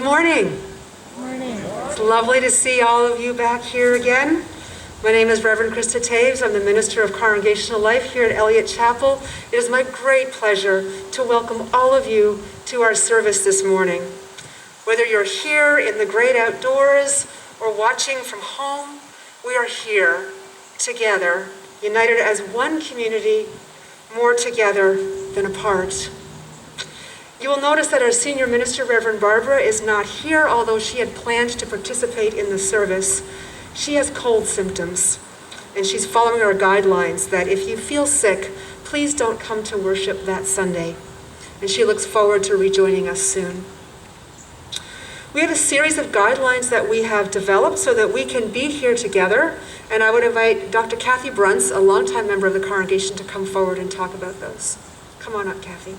morning. Morning. It's lovely to see all of you back here again. My name is Reverend Krista Taves. I'm the Minister of Congregational Life here at Elliott Chapel. It is my great pleasure to welcome all of you to our service this morning. Whether you're here in the great outdoors or watching from home, we are here together, united as one community, more together than apart. You will notice that our senior minister, Reverend Barbara, is not here, although she had planned to participate in the service. She has cold symptoms, and she's following our guidelines that if you feel sick, please don't come to worship that Sunday. And she looks forward to rejoining us soon. We have a series of guidelines that we have developed so that we can be here together, and I would invite Dr. Kathy Brunts, a longtime member of the congregation, to come forward and talk about those. Come on up, Kathy.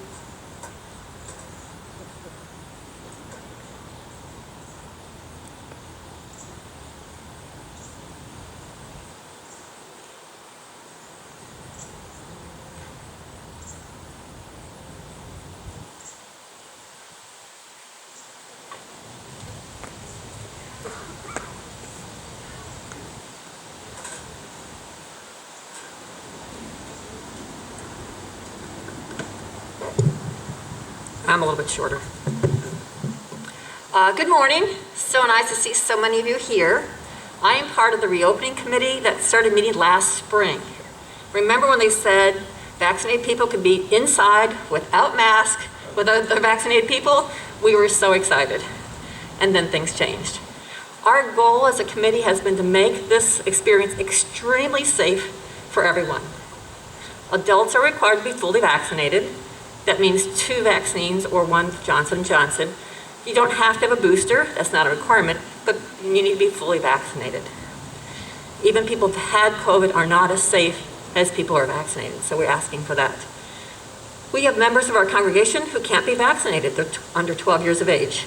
I'm a little bit shorter. Good morning. So nice to see so many of you here. I am part of the reopening committee that started meeting last spring. Remember when they said vaccinated people could be inside without masks with other vaccinated people? We were so excited. And then things changed. Our goal as a committee has been to make this experience extremely safe for everyone. Adults are required to be fully vaccinated. That means 2 vaccines or 1 Johnson & Johnson. You don't have to have a booster, that's not a requirement, but you need to be fully vaccinated. Even people who've had COVID are not as safe as people who are vaccinated, so we're asking for that. We have members of our congregation who can't be vaccinated, they're under 12 years of age.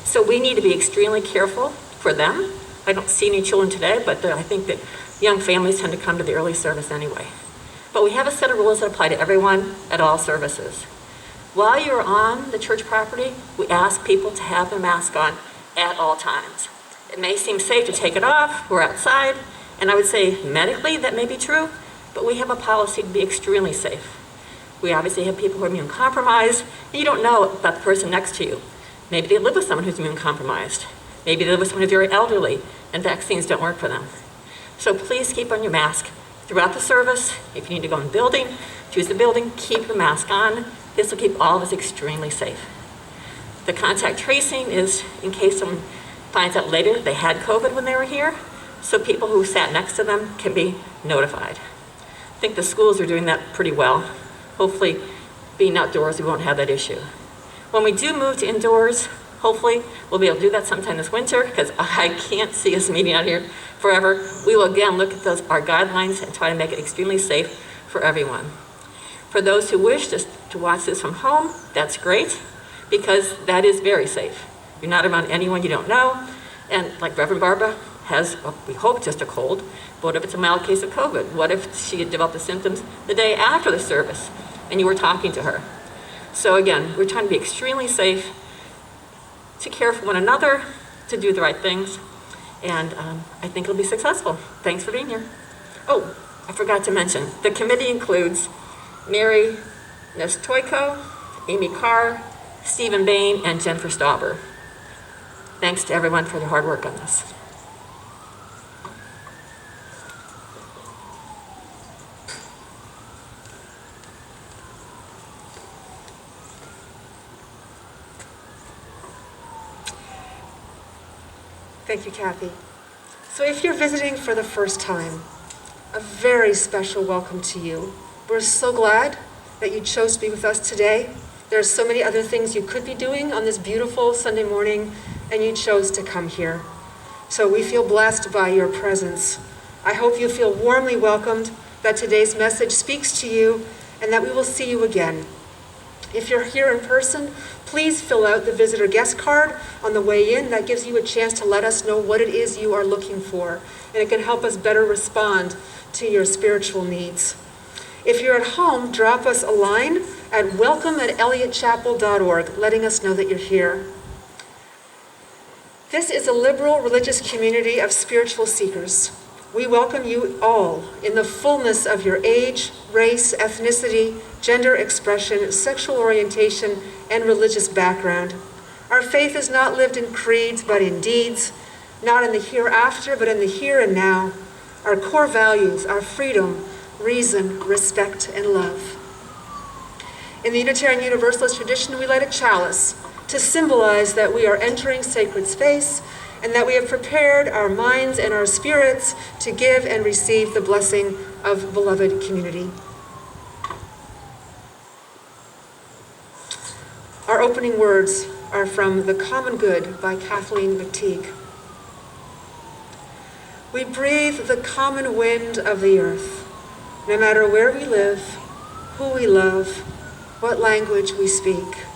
So we need to be extremely careful for them. I don't see any children today, but I think that young families tend to come to the early service anyway. But we have a set of rules that apply to everyone at all services. While you're on the church property, we ask people to have their mask on at all times. It may seem safe to take it off, we're outside, and I would say medically that may be true, but we have a policy to be extremely safe. We obviously have people who are immune compromised, and you don't know about the person next to you. Maybe they live with someone who's immune compromised. Maybe they live with someone who's very elderly, and vaccines don't work for them. So please keep on your mask throughout the service. If you need to go in the building, choose the building, keep your mask on. This will keep all of us extremely safe. The contact tracing is in case someone finds out later they had COVID when they were here, so people who sat next to them can be notified. I think the schools are doing that pretty well. Hopefully, being outdoors, we won't have that issue. When we do move to indoors, hopefully we'll be able to do that sometime this winter, because I can't see us meeting out here forever. We will again look at our guidelines and try to make it extremely safe for everyone. For those who wish to watch this from home, that's great, because that is very safe. You're not around anyone you don't know, and like Reverend Barbara has, we hope, just a cold. But what if it's a mild case of COVID? What if she had developed the symptoms the day after the service, and you were talking to her? So again, we're trying to be extremely safe, to care for one another, to do the right things, and I think it'll be successful. Thanks for being here. Oh, I forgot to mention, the committee includes Mary Nestoyko, Amy Carr, Stephen Bain, and Jennifer Stauber. Thanks to everyone for their hard work on this. Thank you, Kathy. So if you're visiting for the first time, a very special welcome to you. We're so glad that you chose to be with us today. There are so many other things you could be doing on this beautiful Sunday morning, and you chose to come here. So we feel blessed by your presence. I hope you feel warmly welcomed, that today's message speaks to you, and that we will see you again. If you're here in person, please fill out the visitor guest card on the way in. That gives you a chance to let us know what it is you are looking for, and it can help us better respond to your spiritual needs. If you're at home, drop us a line at welcome@elliottchapel.org, letting us know that you're here. This is a liberal religious community of spiritual seekers. We welcome you all in the fullness of your age, race, ethnicity, gender expression, sexual orientation, and religious background. Our faith is not lived in creeds, but in deeds, not in the hereafter, but in the here and now. Our core values are freedom, reason, respect, and love. In the Unitarian Universalist tradition, we light a chalice to symbolize that we are entering sacred space and that we have prepared our minds and our spirits to give and receive the blessing of beloved community. Our opening words are from The Common Good by Kathleen McTeague. We breathe the common wind of the earth, no matter where we live, who we love, what language we speak.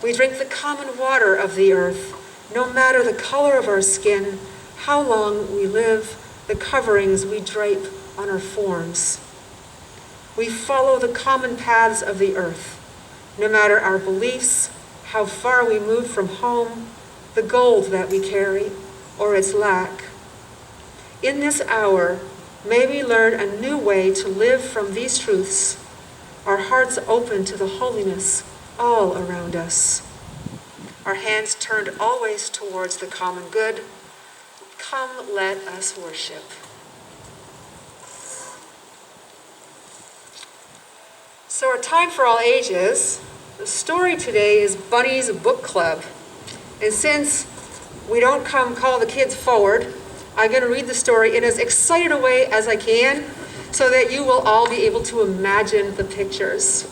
We drink the common water of the earth, no matter the color of our skin, how long we live, the coverings we drape on our forms. We follow the common paths of the earth, no matter our beliefs, how far we move from home, the gold that we carry, or its lack. In this hour, may we learn a new way to live from these truths, our hearts open to the holiness all around us. Our hands turned always towards the common good. Come, let us worship. So our time for all ages, the story today is Bunnies Book Club. And since we don't call the kids forward, I'm going to read the story in as excited a way as I can so that you will all be able to imagine the pictures.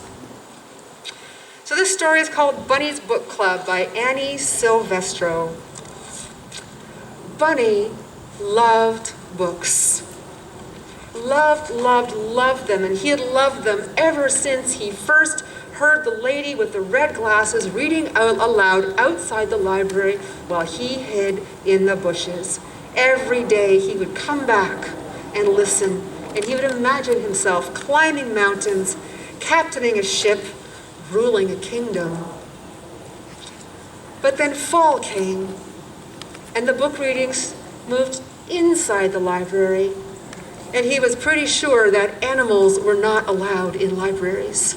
So this story is called Bunnies Book Club by Annie Silvestro. Bunny loved books. Loved them, and he had loved them ever since he first heard the lady with the red glasses reading out aloud outside the library while he hid in the bushes. Every day he would come back and listen, and he would imagine himself climbing mountains, captaining a ship, ruling a kingdom. But then fall came, and the book readings moved inside the library, and he was pretty sure that animals were not allowed in libraries.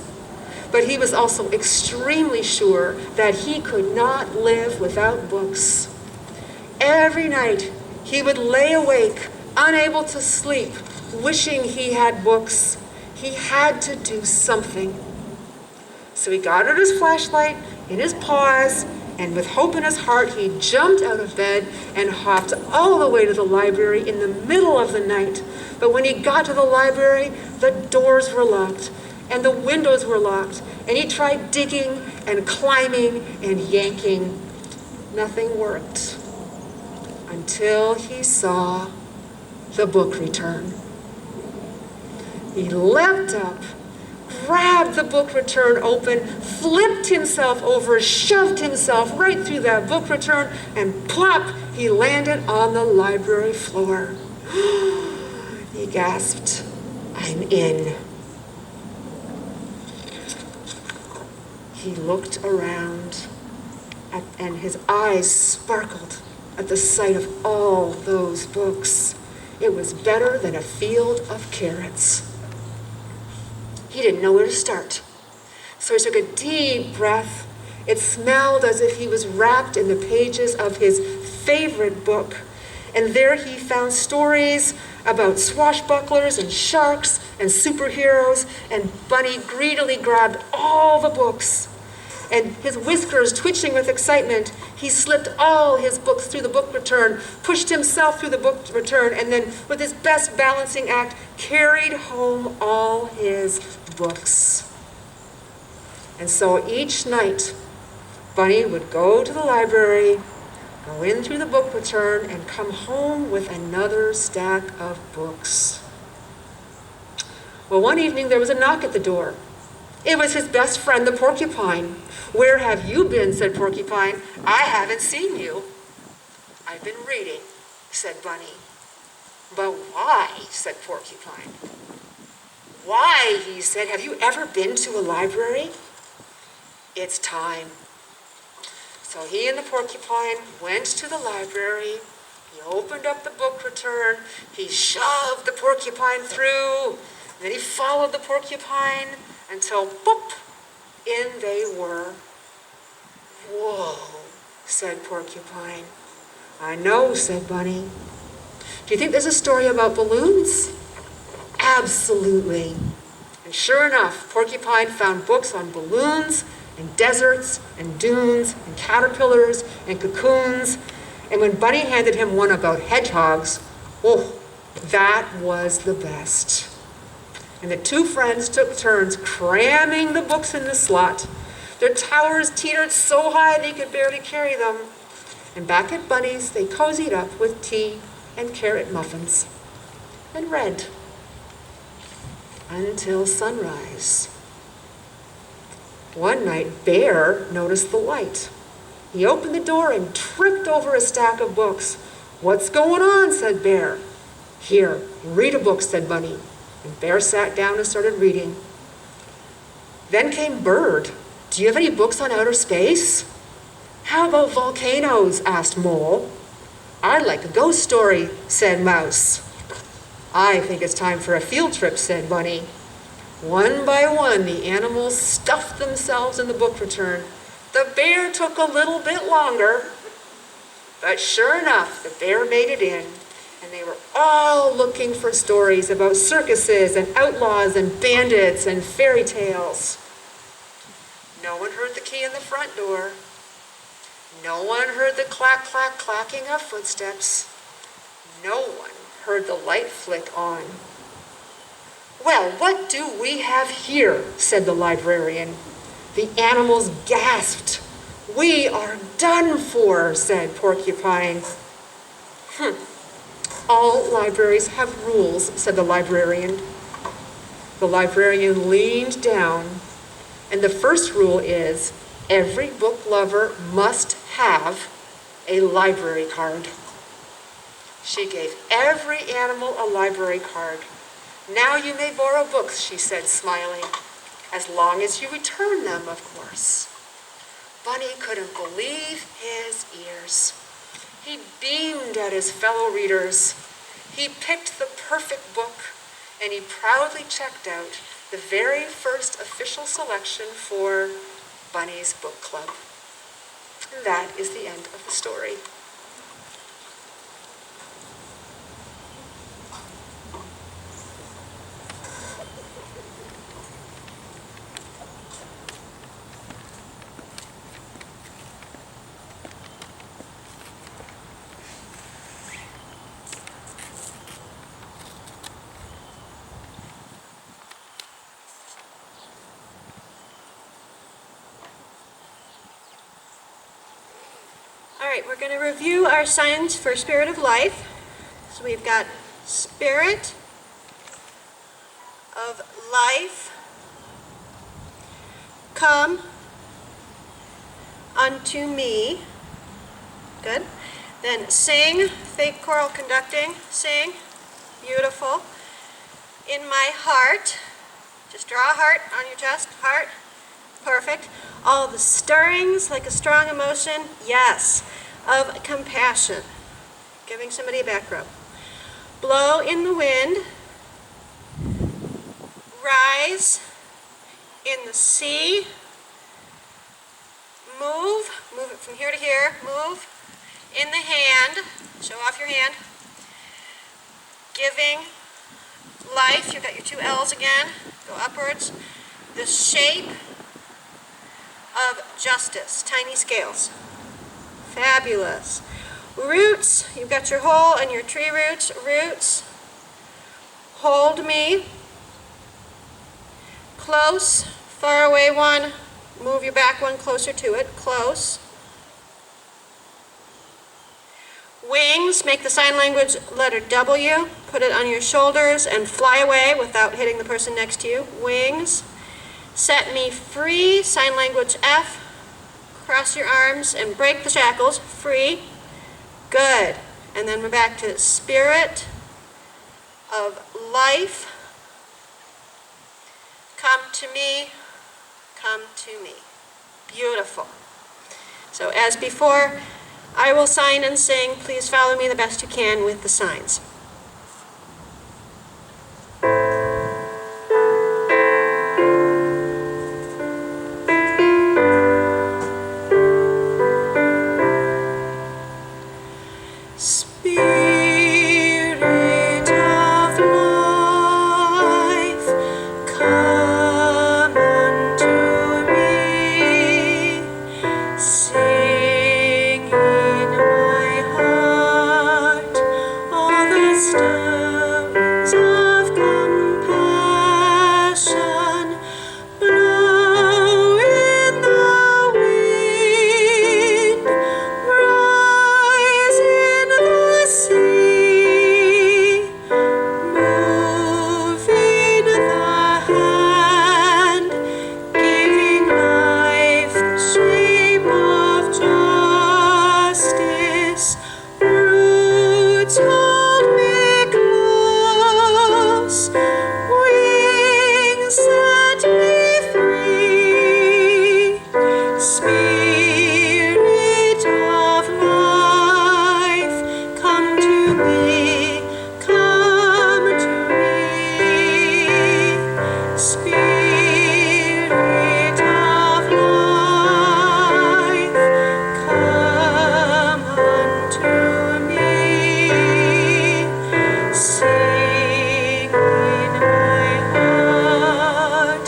But he was also extremely sure that he could not live without books. Every night, he would lay awake, unable to sleep, wishing he had books. He had to do something. So he got out his flashlight in his paws, and with hope in his heart, he jumped out of bed and hopped all the way to the library in the middle of the night. But when he got to the library, the doors were locked and the windows were locked, and he tried digging and climbing and yanking. Nothing worked until he saw the book return. He leapt up, grabbed the book return open, flipped himself over, shoved himself right through that book return, and plop, he landed on the library floor. He gasped, "I'm in." He looked around, and his eyes sparkled at the sight of all those books. It was better than a field of carrots. He didn't know where to start. So he took a deep breath. It smelled as if he was wrapped in the pages of his favorite book. And there he found stories about swashbucklers and sharks and superheroes, and Bunny greedily grabbed all the books. And his whiskers twitching with excitement, he slipped all his books through the book return, pushed himself through the book return, and then, with his best balancing act, carried home all his books. And so each night, Bunny would go to the library, go in through the book return, and come home with another stack of books. Well, one evening there was a knock at the door. It was his best friend, the porcupine. "Where have you been?" said Porcupine. "I haven't seen you." "I've been reading," said Bunny. "But why?" said Porcupine. "Why?" he said. "Have you ever been to a library?" "It's time." So he and the porcupine went to the library. He opened up the book return. He shoved the porcupine through. Then he followed the porcupine until, boop, in they were. Whoa, said Porcupine. I know, said Bunny. Do you think there's a story about balloons? Absolutely. And sure enough, Porcupine found books on balloons and deserts and dunes and caterpillars and cocoons. And when Bunny handed him one about hedgehogs, oh, that was the best. And the two friends took turns cramming the books in the slot. Their towers teetered so high they could barely carry them. And back at Bunny's, they cozied up with tea and carrot muffins and read until sunrise. One night, Bear noticed the light. He opened the door and tripped over a stack of books. What's going on? Said Bear. Here, read a book, said Bunny. And Bear sat down and started reading. Then came Bird. Do you have any books on outer space? How about volcanoes? Asked Mole. I'd like a ghost story, said Mouse. I think it's time for a field trip, said Bunny. One by one, the animals stuffed themselves in the book return. The bear took a little bit longer, but sure enough, the bear made it in, and they were all looking for stories about circuses and outlaws and bandits and fairy tales. No one heard the key in the front door. No one heard the clack, clack, clacking of footsteps. No one heard the light flick on. Well, what do we have here? Said the librarian. The animals gasped. We are done for, said Porcupine. All libraries have rules, said the librarian. The librarian leaned down, and the first rule is every book lover must have a library card. She gave every animal a library card. Now you may borrow books, she said, smiling, as long as you return them, of course. Bunny couldn't believe his ears. He beamed at his fellow readers. He picked the perfect book, and he proudly checked out the very first official selection for Bunny's Book Club. And that is the end of the story. All right, we're going to review our signs for Spirit of Life. So we've got Spirit of Life, come unto me. Good. Then sing, fake choral conducting, sing, beautiful. In my heart, just draw a heart on your chest, heart, perfect. All the stirrings, like a strong emotion, yes, of compassion. Giving somebody a back rub. Blow in the wind. Rise in the sea. Move it from here to here. Move in the hand. Show off your hand. Giving life. You've got your two L's again. Go upwards. The shape of justice, tiny scales. Fabulous. Roots, you've got your hole and your tree roots. Roots, hold me. Close, far away one, move your back one closer to it, close. Wings, make the sign language letter W, put it on your shoulders and fly away without hitting the person next to you. Wings. Set me free, sign language F. Cross your arms and break the shackles. Free. Good. And then we're back to Spirit of Life. Come to me. Come to me. Beautiful. So as before, I will sign and sing. Please follow me the best you can with the signs. Spirit of life, come unto me. Sing in my heart all the stirrings of compassion. Blow in the wind, rise in the sea, move in the hand, giving life the shape of justice. Roots hold me close, wings set me free. Spirit of life, come to me, come to me. Spirit of life, come unto me. Sing in my heart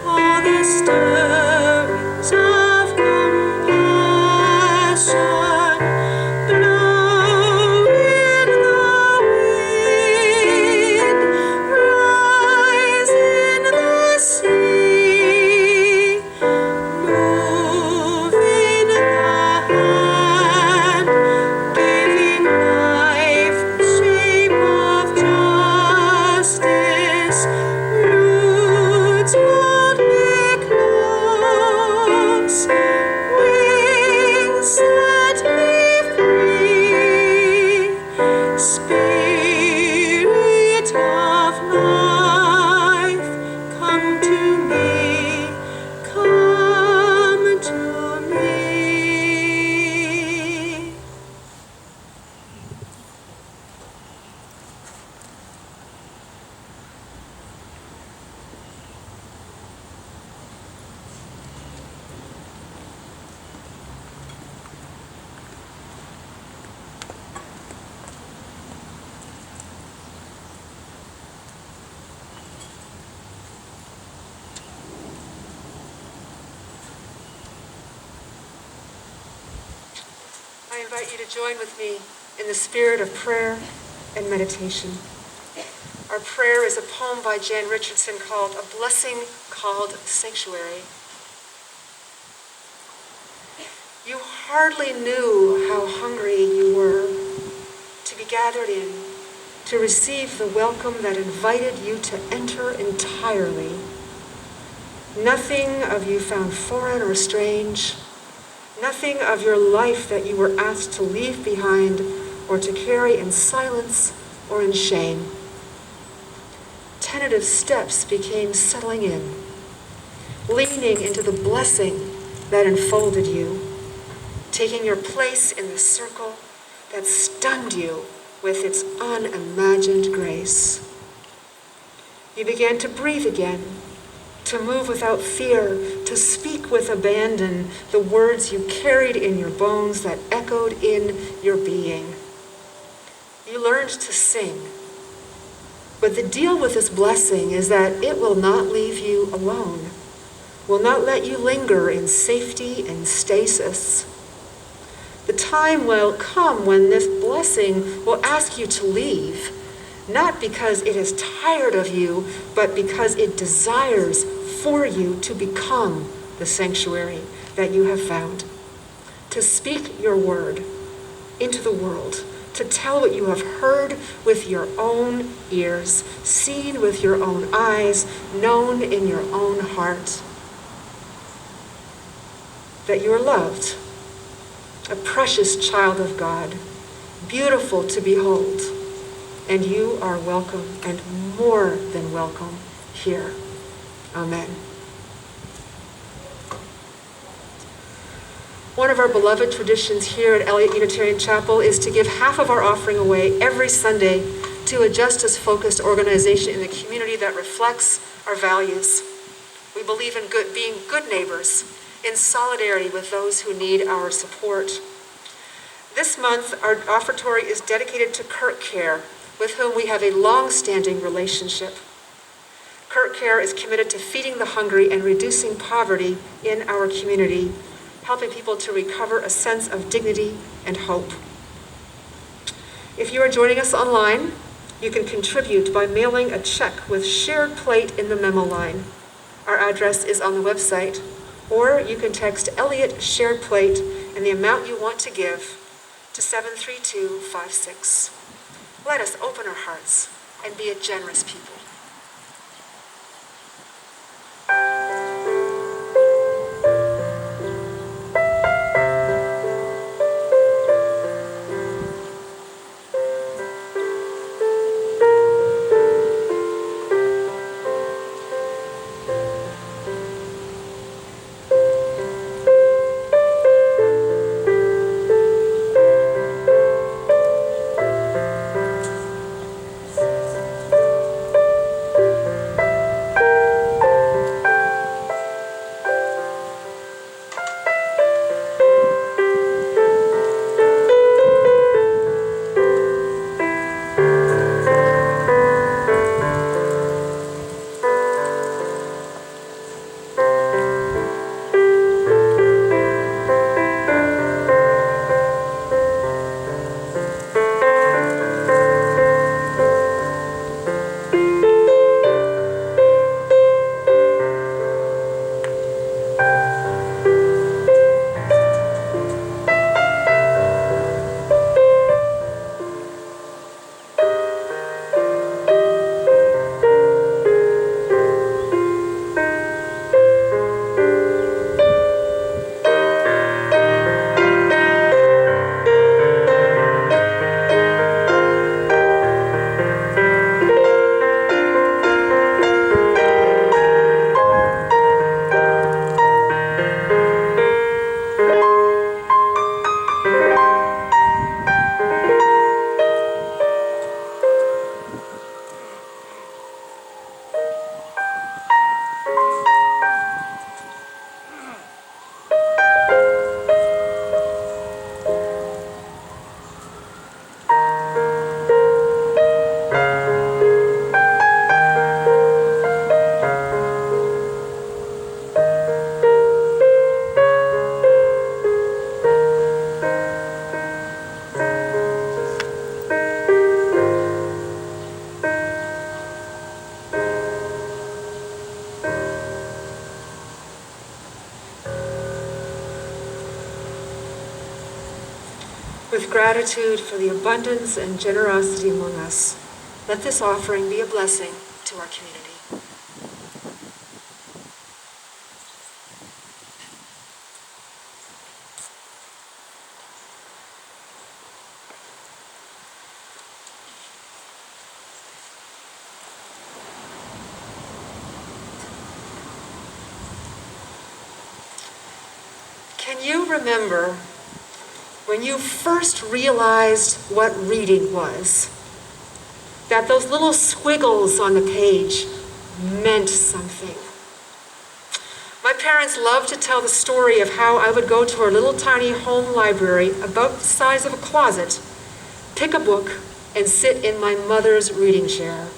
all the stirrings of compassion. Blow in the wind, rise in the sea, move in the hand, giving life the shape of justice. Roots hold me close, wings set me free. Spirit of life, come to me, come to me. I invite you to join with me in the spirit of prayer and meditation. Our prayer is a poem by Jan Richardson called A Blessing Called Sanctuary. You hardly knew how hungry you were to be gathered in, to receive the welcome that invited you to enter entirely. Nothing of you found foreign or strange, nothing of your life that you were asked to leave behind or to carry in silence or in shame. Tentative steps became settling in, leaning into the blessing that enfolded you, taking your place in the circle that stunned you with its unimagined grace. You began to breathe again, to move without fear, to speak with abandon the words you carried in your bones that echoed in your being. You learned to sing. But the deal with this blessing is that it will not leave you alone, will not let you linger in safety and stasis. The time will come when this blessing will ask you to leave, not because it is tired of you, but because it desires for you to become the sanctuary that you have found, to speak your word into the world, to tell what you have heard with your own ears, seen with your own eyes, known in your own heart, that you are loved, a precious child of God, beautiful to behold, and you are welcome and more than welcome here. Amen. One of our beloved traditions here at Elliott Unitarian Chapel is to give half of our offering away every Sunday to a justice-focused organization in the community that reflects our values. We believe in being good neighbors, in solidarity with those who need our support. This month, our offertory is dedicated to Kurt Care, with whom we have a long-standing relationship. Kurt Care is committed to feeding the hungry and reducing poverty in our community, helping people to recover a sense of dignity and hope. If you are joining us online, you can contribute by mailing a check with shared plate in the memo line. Our address is on the website, or you can text Elliott shared plate and the amount you want to give to 73256. Let us open our hearts and be a generous people. With gratitude for the abundance and generosity among us, let this offering be a blessing to our community. Can you remember when you first realized what reading was? That those little squiggles on the page meant something. My parents loved to tell the story of how I would go to our little tiny home library about the size of a closet, pick a book, and sit in my mother's reading chair.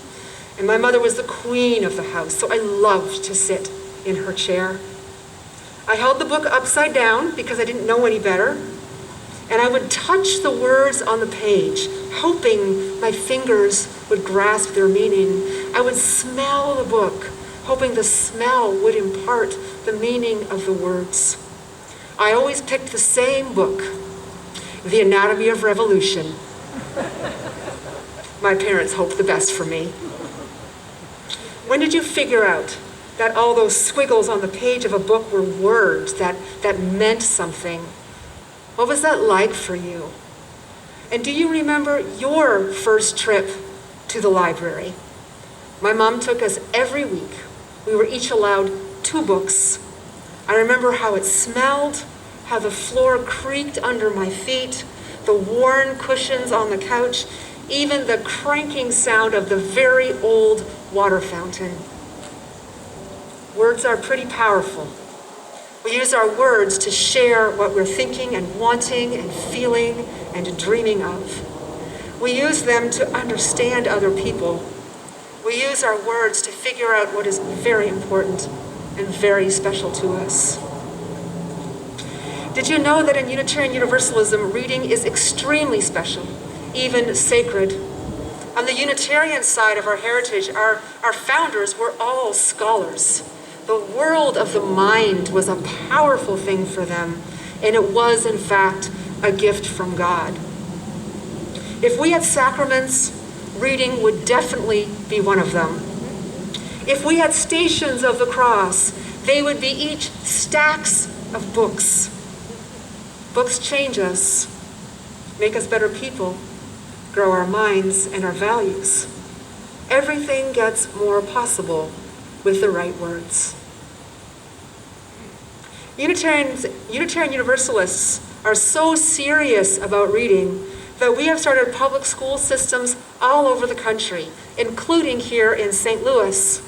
And my mother was the queen of the house, so I loved to sit in her chair. I held the book upside down because I didn't know any better, and I would touch the words on the page, hoping my fingers would grasp their meaning. I would smell the book, hoping the smell would impart the meaning of the words. I always picked the same book, The Anatomy of Revolution. My parents hoped the best for me. When did you figure out that all those squiggles on the page of a book were words that meant something? What was that like for you? And do you remember your first trip to the library? My mom took us every week. We were each allowed 2 books. I remember how it smelled, how the floor creaked under my feet, the worn cushions on the couch, even the cranking sound of the very old water fountain. Words are pretty powerful. We use our words to share what we're thinking and wanting and feeling and dreaming of. We use them to understand other people. We use our words to figure out what is very important and very special to us. Did you know that in Unitarian Universalism, reading is extremely special, even sacred? On the Unitarian side of our heritage, our founders were all scholars. The world of the mind was a powerful thing for them, and it was, in fact, a gift from God. If we had sacraments, reading would definitely be one of them. If we had stations of the cross, they would be each stacks of books. Books change us, make us better people, grow our minds and our values. Everything gets more possible with the right words. Unitarian Universalists are so serious about reading that we have started public school systems all over the country, including here in St. Louis.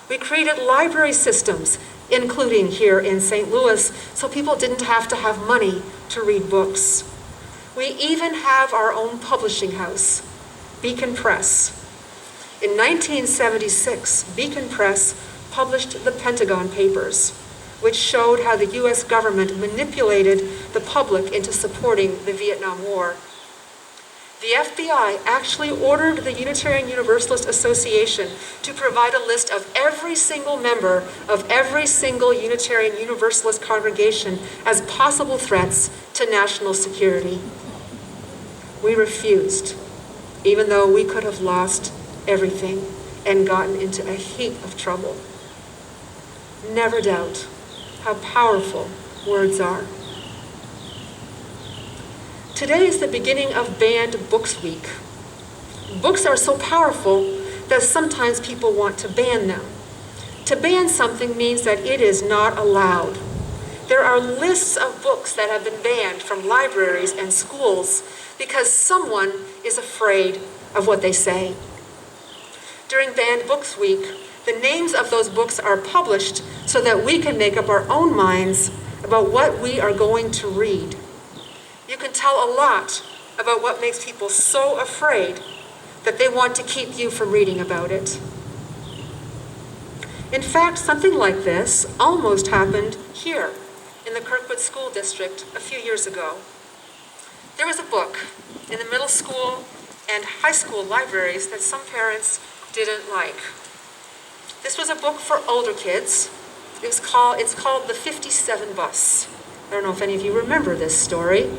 We created library systems, including here in St. Louis, so people didn't have to have money to read books. We even have our own publishing house, Beacon Press. In 1976, Beacon Press published the Pentagon Papers, which showed how the US government manipulated the public into supporting the Vietnam War. The FBI actually ordered the Unitarian Universalist Association to provide a list of every single member of every single Unitarian Universalist congregation as possible threats to national security. We refused, even though we could have lost everything and gotten into a heap of trouble. Never doubt how powerful words are. Today is the beginning of Banned Books Week. Books are so powerful that sometimes people want to ban them. To ban something means that it is not allowed. There are lists of books that have been banned from libraries and schools because someone is afraid of what they say. During Banned Books Week, the names of those books are published so that we can make up our own minds about what we are going to read. You can tell a lot about what makes people so afraid that they want to keep you from reading about it. In fact, something like this almost happened here in the Kirkwood School District a few years ago. There was a book in the middle school and high school libraries that some parents didn't like. This was a book for older kids. It's called The 57 Bus. I don't know if any of you remember this story.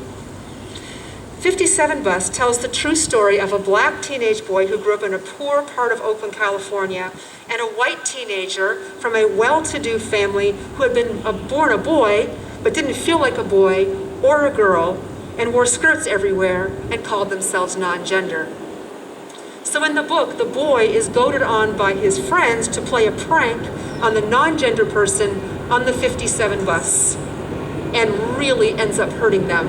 57 Bus tells the true story of a black teenage boy who grew up in a poor part of Oakland, California, and a white teenager from a well-to-do family who had been born a boy but didn't feel like a boy or a girl and wore skirts everywhere and called themselves non-gender. So in the book, the boy is goaded on by his friends to play a prank on the non-gender person on the 57 bus and really ends up hurting them.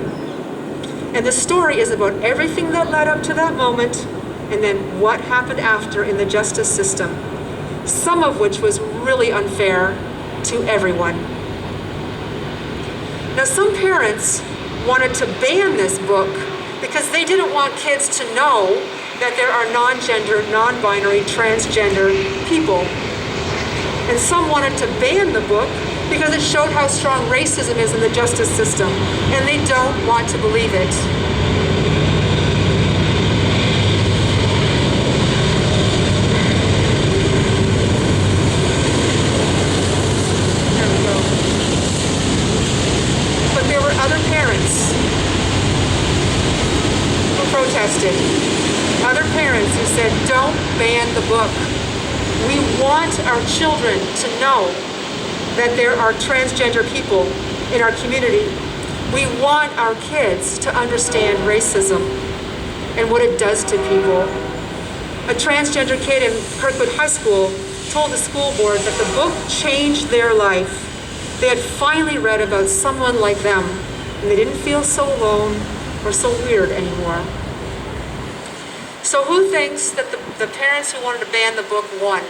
And the story is about everything that led up to that moment and then what happened after in the justice system, some of which was really unfair to everyone. Now, some parents wanted to ban this book because they didn't want kids to know that there are non-gender, non-binary, transgender people. And some wanted to ban the book because it showed how strong racism is in the justice system, and they don't want to believe it. There we go. But there were other parents who protested. Other parents who said, don't ban the book. We want our children to know that there are transgender people in our community. We want our kids to understand racism and what it does to people. A transgender kid in Kirkwood High School told the school board that the book changed their life They had finally read about someone like them, and they didn't feel so alone or so weird anymore. So who thinks that the parents who wanted to ban the book won?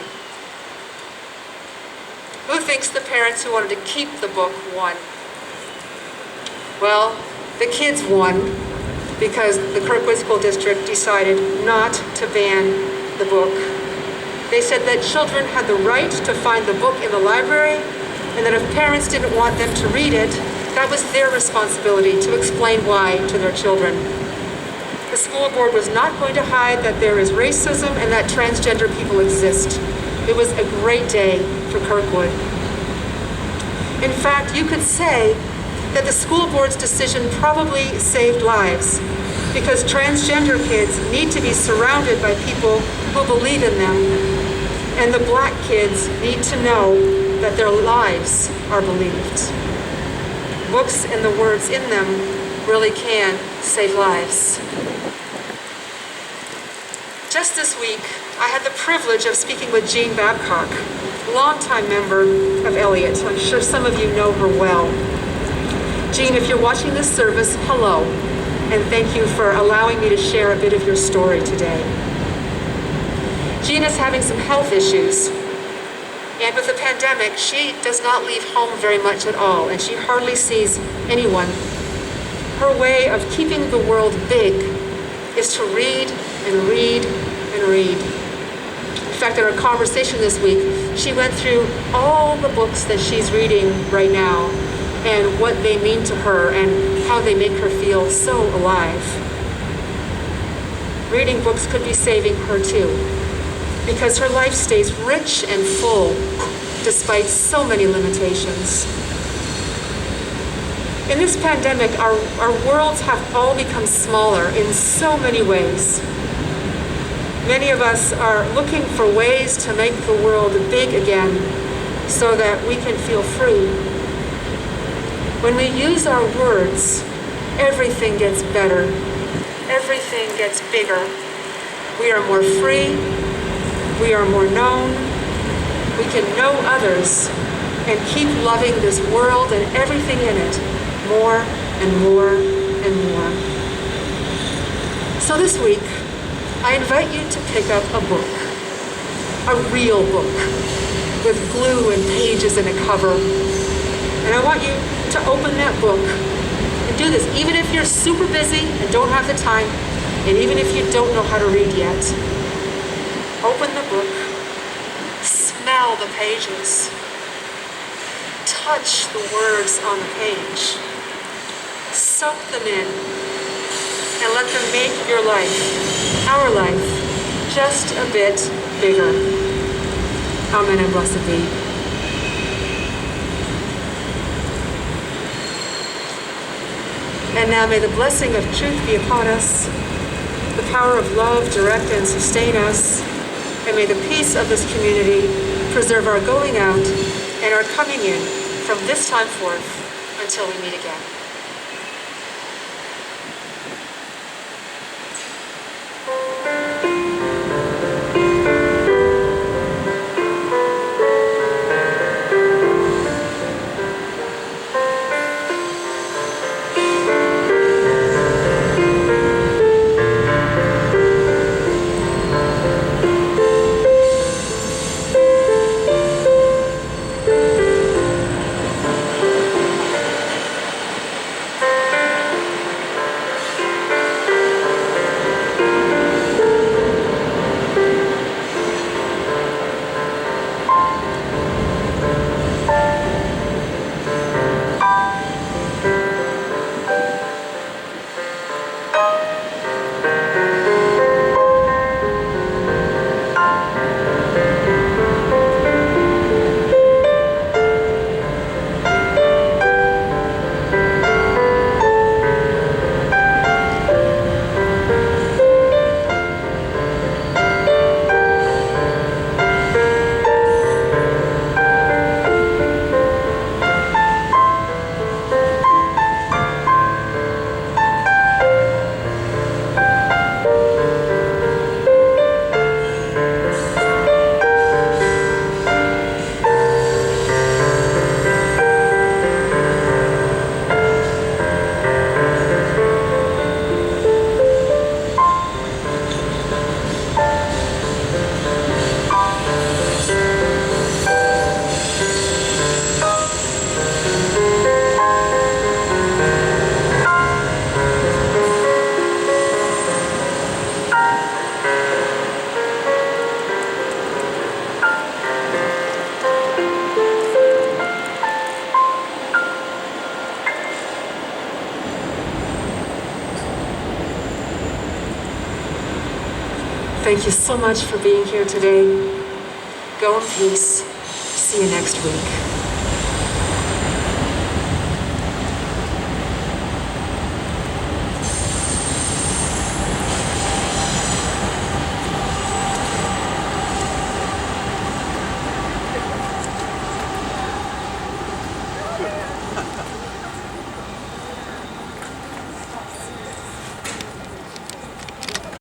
Who thinks the parents who wanted to keep the book won? Well, the kids won because the Kirkwood School District decided not to ban the book. They said that children had the right to find the book in the library, and that if parents didn't want them to read it, that was their responsibility to explain why to their children. The school board was not going to hide that there is racism and that transgender people exist. It was a great day for Kirkwood. In fact, you could say that the school board's decision probably saved lives, because transgender kids need to be surrounded by people who believe in them, and the black kids need to know that their lives are believed. Books and the words in them really can save lives. Just this week, I had the privilege of speaking with Jean Babcock, longtime member of Elliott. I'm sure some of you know her well. Jean, if you're watching this service, hello, and thank you for allowing me to share a bit of your story today. Jean is having some health issues, and with the pandemic, she does not leave home very much at all, and she hardly sees anyone. Her way of keeping the world big is to read and read and read. In fact, in our conversation this week, she went through all the books that she's reading right now and what they mean to her and how they make her feel so alive. Reading books could be saving her too, because her life stays rich and full despite so many limitations. In this pandemic, our worlds have all become smaller in so many ways. Many of us are looking for ways to make the world big again so that we can feel free. When we use our words, everything gets better. Everything gets bigger. We are more free. We are more known. We can know others and keep loving this world and everything in it more and more and more. So this week, I invite you to pick up a book, a real book, with glue and pages and a cover. And I want you to open that book and do this, even if you're super busy and don't have the time, and even if you don't know how to read yet. Open the book, smell the pages, touch the words on the page, soak them in, and let them make your life, our life, just a bit bigger. Amen and blessed be. And now may the blessing of truth be upon us, the power of love direct and sustain us, and may the peace of this community preserve our going out and our coming in from this time forth until we meet again. thank you so much for being here today. Go in peace. See you next week.